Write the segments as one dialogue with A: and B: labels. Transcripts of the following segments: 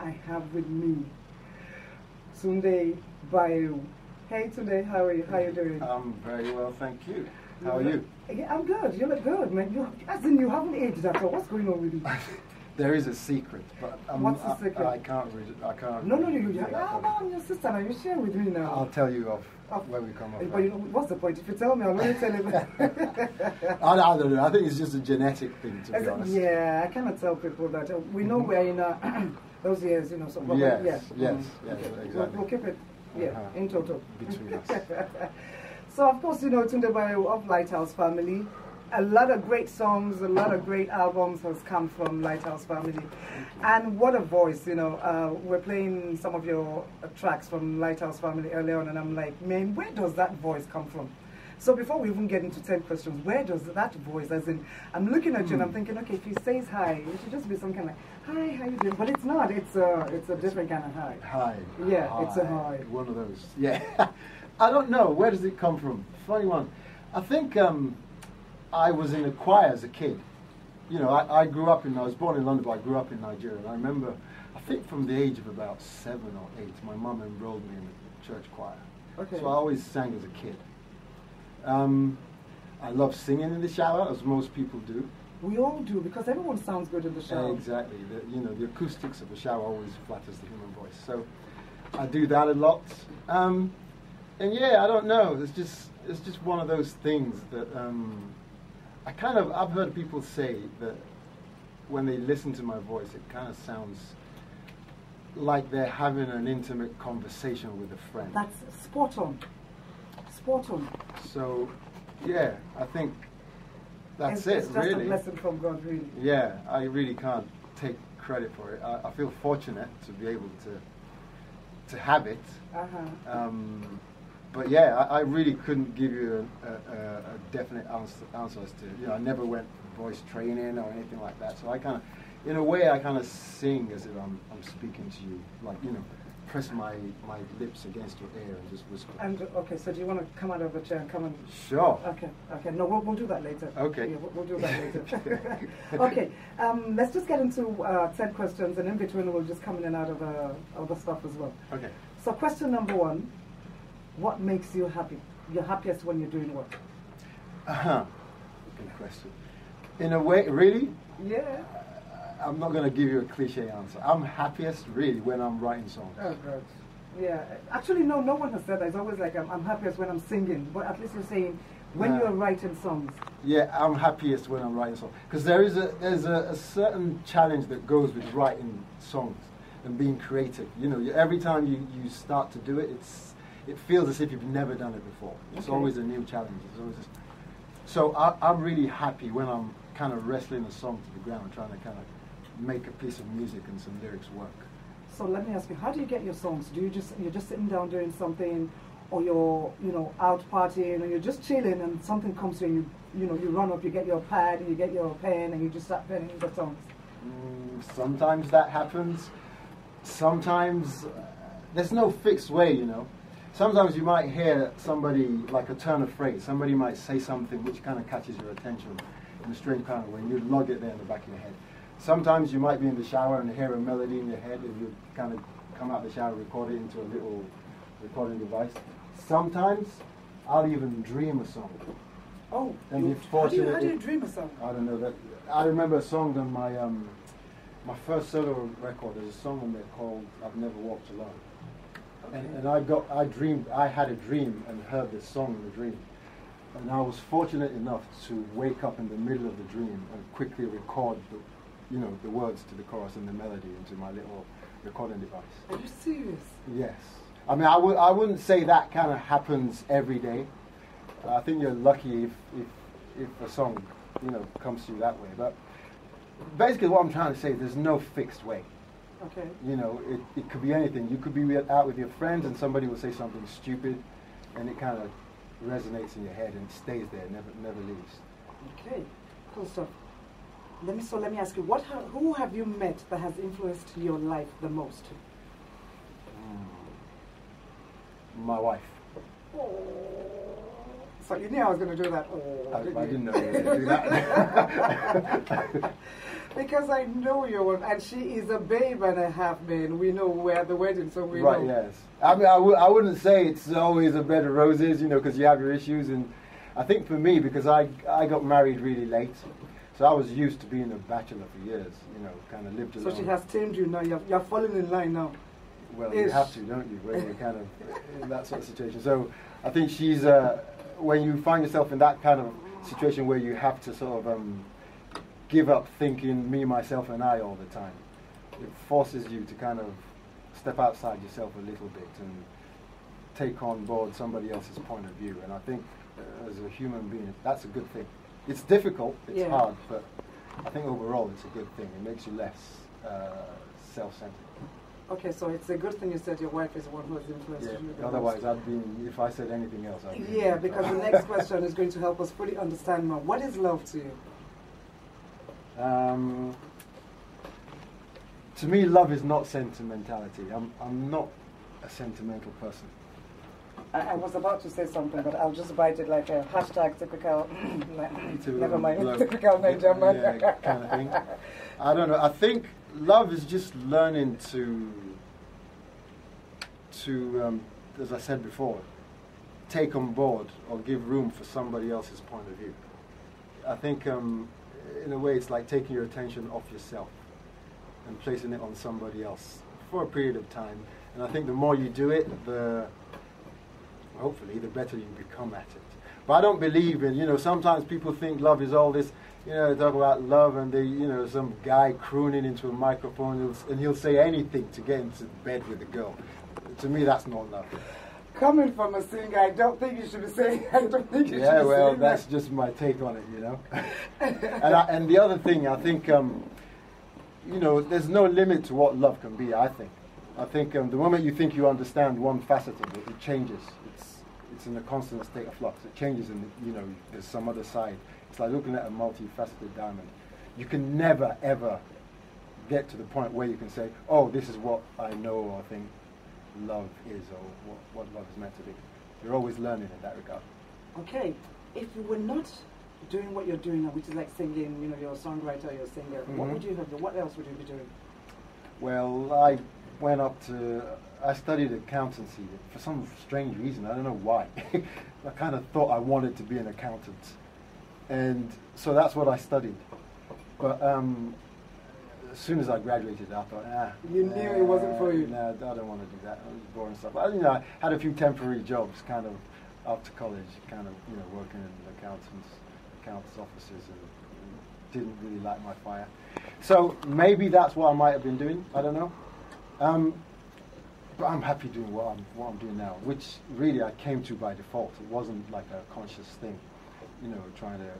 A: I have with me Tunde Bayeiwu. Hey Tunde, how are you? How are you doing?
B: I'm very well, thank you. How are you?
A: Yeah, I'm good. You look good, man. You haven't aged at all. What's going on with you?
B: There is a secret, but
A: what's the secret?
B: I can't read it. I can't.
A: No, you have. I'm your sister. Now you share with me now.
B: I'll tell you off when we come up.
A: But you know, what's the point? If you tell me, I'll really tell you.
B: I don't know. I think it's just a genetic thing, to be honest.
A: Yeah, I cannot tell people that. We know we're in those years, you know. So
B: yes,
A: okay.
B: Exactly.
A: We'll keep it, in total.
B: Between us.
A: So, of course, you know, Tunde Bayeiwu of Lighthouse family. A lot of great songs, a lot of great albums has come from Lighthouse family. And what a voice, you know. We're playing some of your tracks from Lighthouse family earlier on, and I'm like, man, where does that voice come from? So before we even get into 10 questions, where does that voice, as in, I'm looking at you and I'm thinking, okay, if he says hi, it should just be some kind of, hi, how you doing? But it's not, it's a different kind of hi.
B: Hi.
A: Yeah,
B: hi.
A: It's a hi.
B: One of those. Yeah. I don't know, where does it come from? Funny one. I think I was in a choir as a kid. You know, I was born in London, but I grew up in Nigeria. And I remember, I think from the age of about 7 or 8, my mum enrolled me in the church choir. Okay. So I always sang as a kid. I love singing in the shower, as most people do.
A: We all do, because everyone sounds good in the shower.
B: Exactly. The acoustics of the shower always flatters the human voice. So I do that a lot. And yeah, I don't know. It's just one of those things that I've heard people say that when they listen to my voice, it kind of sounds like they're having an intimate conversation with a friend.
A: That's spot on. Spot on.
B: So, yeah, I think that's it,
A: it's just
B: really.
A: a blessing from God, really.
B: Yeah, I really can't take credit for it. I feel fortunate to be able to have it. But yeah, I really couldn't give you a definite answer as to, you know, I never went for voice training or anything like that. So I kind of, in a way, I kind of sing as if I'm speaking to you, like, you know, press my lips against your ear and just whisper. And
A: okay, so do you want to come out of the chair and come and?
B: Sure.
A: Okay. No, we'll do that later.
B: Okay.
A: Yeah, we'll do that later. Okay. Let's just get into 10 questions, and in between we'll just come in and out of other stuff as well.
B: Okay.
A: So question number 1. What makes you happy? You're happiest when you're doing what?
B: Good question. In a way, really?
A: Yeah.
B: I'm not going to give you a cliche answer. I'm happiest really when I'm writing songs.
A: Oh, God. Yeah. Actually, no one has said that. It's always like I'm happiest when I'm singing. But at least you're saying when you're writing songs.
B: Yeah, I'm happiest when I'm writing songs. Because there's a certain challenge that goes with writing songs and being creative. You know, every time you start to do it, it feels as if you've never done it before. It's always a new challenge. So I'm really happy when I'm kind of wrestling a song to the ground, trying to kind of make a piece of music and some lyrics work.
A: So let me ask you, how do you get your songs? You're just sitting down doing something, or you're out partying, and you're just chilling, and something comes to you, and you run up, you get your pad, and you get your pen, and you just start penning the songs?
B: Sometimes that happens. Sometimes there's no fixed way, you know. Sometimes you might hear somebody, like a turn of phrase, somebody might say something which kind of catches your attention in a strange kind of way, and you log it there in the back of your head. Sometimes you might be in the shower and hear a melody in your head, and you kind of come out the shower, record it into a little recording device. Sometimes I'll even dream a song.
A: Oh,
B: and
A: how do you dream a song?
B: I don't know. That I remember a song on my first solo record. There's a song on there called "I've Never Walked Alone." Okay. And I had a dream and heard this song in the dream. And I was fortunate enough to wake up in the middle of the dream and quickly record the words to the chorus and the melody into my little recording device.
A: Are you serious?
B: Yes. I mean, I wouldn't say that kind of happens every day. I think you're lucky if a song, comes to you that way. But basically what I'm trying to say is there's no fixed way.
A: Okay.
B: It could be anything. You could be out with your friends and somebody will say something stupid and it kind of resonates in your head and stays there, never leaves.
A: Okay, cool stuff. Let me ask you, who have you met that has influenced your life the most?
B: My wife.
A: Oh. So you knew I was going to do that. Oh,
B: I didn't know you were going to do that.
A: Because I know you, and she is a babe and a half, man. We know we're at the wedding, so we
B: Right,
A: know.
B: yes. I mean, I wouldn't say it's always a bed of roses, you know, because you have your issues. And I think for me, because I got married really late, so I was used to being a bachelor for years, you know, kind of lived alone.
A: So she has tamed you now. You're falling in line now.
B: Well, you have to, don't you, when you're kind of in that sort of situation. So I think she's, when you find yourself in that kind of situation where you have to sort of give up thinking me, myself, and I all the time, it forces you to kind of step outside yourself a little bit and take on board somebody else's point of view. And I think as a human being, that's a good thing. It's difficult, it's hard, but I think overall it's a good thing. It makes you less self-centered.
A: Okay, so it's a good thing you said your wife is the one who has influenced you.
B: Otherwise, if I said anything else, I'd be...
A: Yeah, because the next question is going to help us fully understand more. What is love to you?
B: To me, love is not sentimentality. I'm not a sentimental person.
A: I was about to say something, but I'll just bite it like a hashtag typical, never mind, typical Nigerian man.
B: Yeah, kind of thing. I don't know. I think love is just learning to as I said before, take on board or give room for somebody else's point of view. I think in a way it's like taking your attention off yourself and placing it on somebody else for a period of time. And I think the more you do it, hopefully the better you become at it. But I don't believe in, you know, sometimes people think love is all this, you know, they talk about love and they, you know, some guy crooning into a microphone and he'll say anything to get into bed with a girl. To me, that's not love.
A: Coming from a singer, I don't think you should be saying, I don't think you should be saying
B: Yeah, well, that's just my take on it, you know. and the other thing, I think, you know, there's no limit to what love can be, I think. I think the moment you think you understand one facet of it, it changes. It's in a constant state of flux. It changes and, you know, there's some other side. It's like looking at a multifaceted diamond. You can never, ever get to the point where you can say, oh, this is what I know or think love is or what love is meant to be. You're always learning in that regard.
A: Okay, if you were not doing what you're doing now, which is like singing, you know, you're a songwriter, you're a singer, what would you have done? What else would you be doing?
B: Well, I went up to, I studied accountancy for some strange reason. I don't know why. I kind of thought I wanted to be an accountant. And so that's what I studied. But as soon as I graduated, I thought,
A: you knew it wasn't for you.
B: No, I don't want to do that. It was boring stuff. But, you know, I had a few temporary jobs, kind of after college, kind of, you know, working in accountants' offices, and didn't really light my fire. So maybe that's what I might have been doing. I don't know. But I'm happy doing what I'm doing now, which really I came to by default. It wasn't like a conscious thing, you know, trying to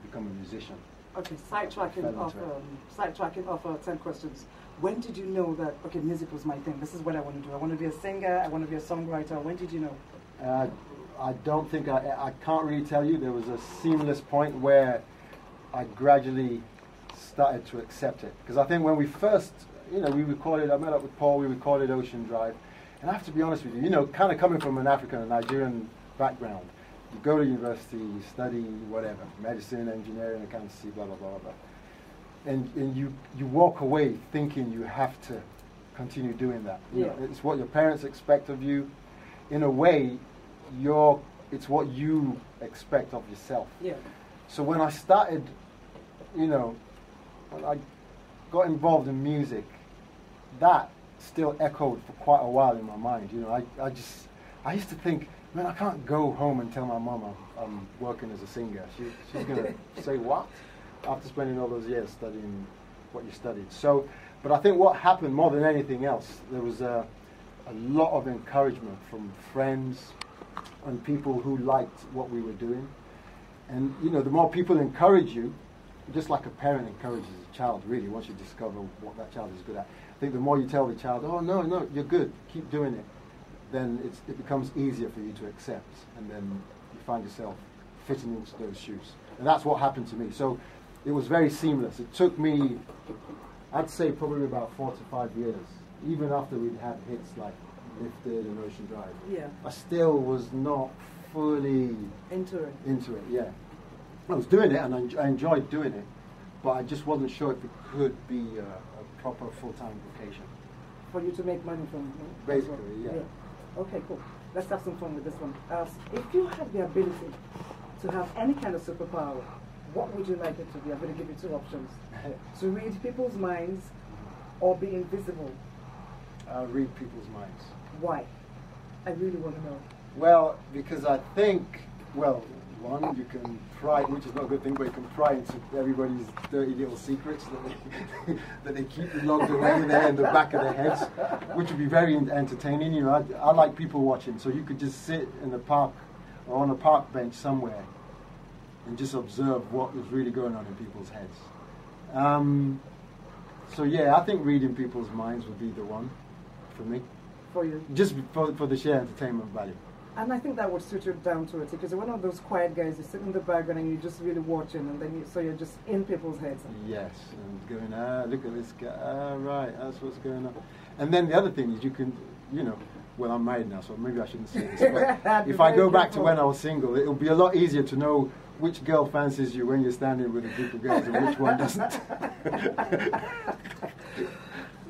B: become a musician.
A: Okay, sidetracking off 10 questions. When did you know that, okay, music was my thing, this is what I want to do? I want to be a singer, I want to be a songwriter. When did you know?
B: I don't think, I can't really tell you. There was a seamless point where I gradually started to accept it. Because I think when we first, you know, I met up with Paul, we recorded Ocean Drive. And I have to be honest with you, you know, kind of coming from an African and Nigerian background, you go to university, you study whatever, medicine, engineering, accountancy, blah, blah, blah, blah. And you walk away thinking you have to continue doing that. You know, it's what your parents expect of you. In a way, it's what you expect of yourself.
A: Yeah.
B: So when I started, you know, when I got involved in music, that still echoed for quite a while in my mind. You know, I used to think, man, I can't go home and tell my mom I'm working as a singer. She's going to say, what? After spending all those years studying what you studied. So, but I think what happened more than anything else, there was a lot of encouragement from friends and people who liked what we were doing. And, you know, the more people encourage you, just like a parent encourages a child, really, once you discover what that child is good at. I think the more you tell the child, oh, no, you're good, keep doing it, then it becomes easier for you to accept. And then you find yourself fitting into those shoes. And that's what happened to me. So it was very seamless. It took me, I'd say, probably about 4 to 5 years, even after we'd had hits like Lifted and Ocean Drive.
A: Yeah.
B: I still was not fully
A: into it.
B: Yeah. I was doing it and I enjoyed doing it, but I just wasn't sure if it could be a proper full-time vocation.
A: For you to make money from it?
B: Basically, yeah.
A: Okay, cool. Let's have some fun with this one. If you had the ability to have any kind of superpower, what would you like it to be? I'm going to give you two options. To read people's minds or be invisible.
B: Read people's minds.
A: Why? I really want to know.
B: Well, because I think, well, one, you can pry, which is not a good thing, but you can pry into everybody's dirty little secrets that they keep logged away there in the back of their heads, which would be very entertaining. You know, I like people watching, so you could just sit in the park or on a park bench somewhere and just observe what was really going on in people's heads. So yeah, I think reading people's minds would be the one for me.
A: For you?
B: Just for the sheer entertainment value.
A: And I think that would suit you down to it, because you're one of those quiet guys, you sit in the background and you're just really watching, and then so you're just in people's heads.
B: Yes, and going, look at this guy, right, that's what's going on. And then the other thing is you can, you know, well, I'm married now, so maybe I shouldn't say this, but if I go back to when I was single, it'll be a lot easier to know which girl fancies you when you're standing with a group of girls and which one doesn't.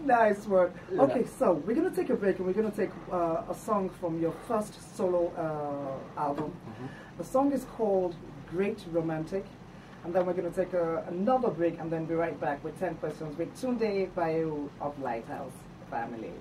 A: Nice one.
B: Yeah.
A: Okay, so we're going to take a break and we're going to take a song from your first solo album.
B: Mm-hmm.
A: The song is called Great Romantic. And then we're going to take another break and then be right back with 10 questions with Tunde Bayeiwu of Lighthouse family.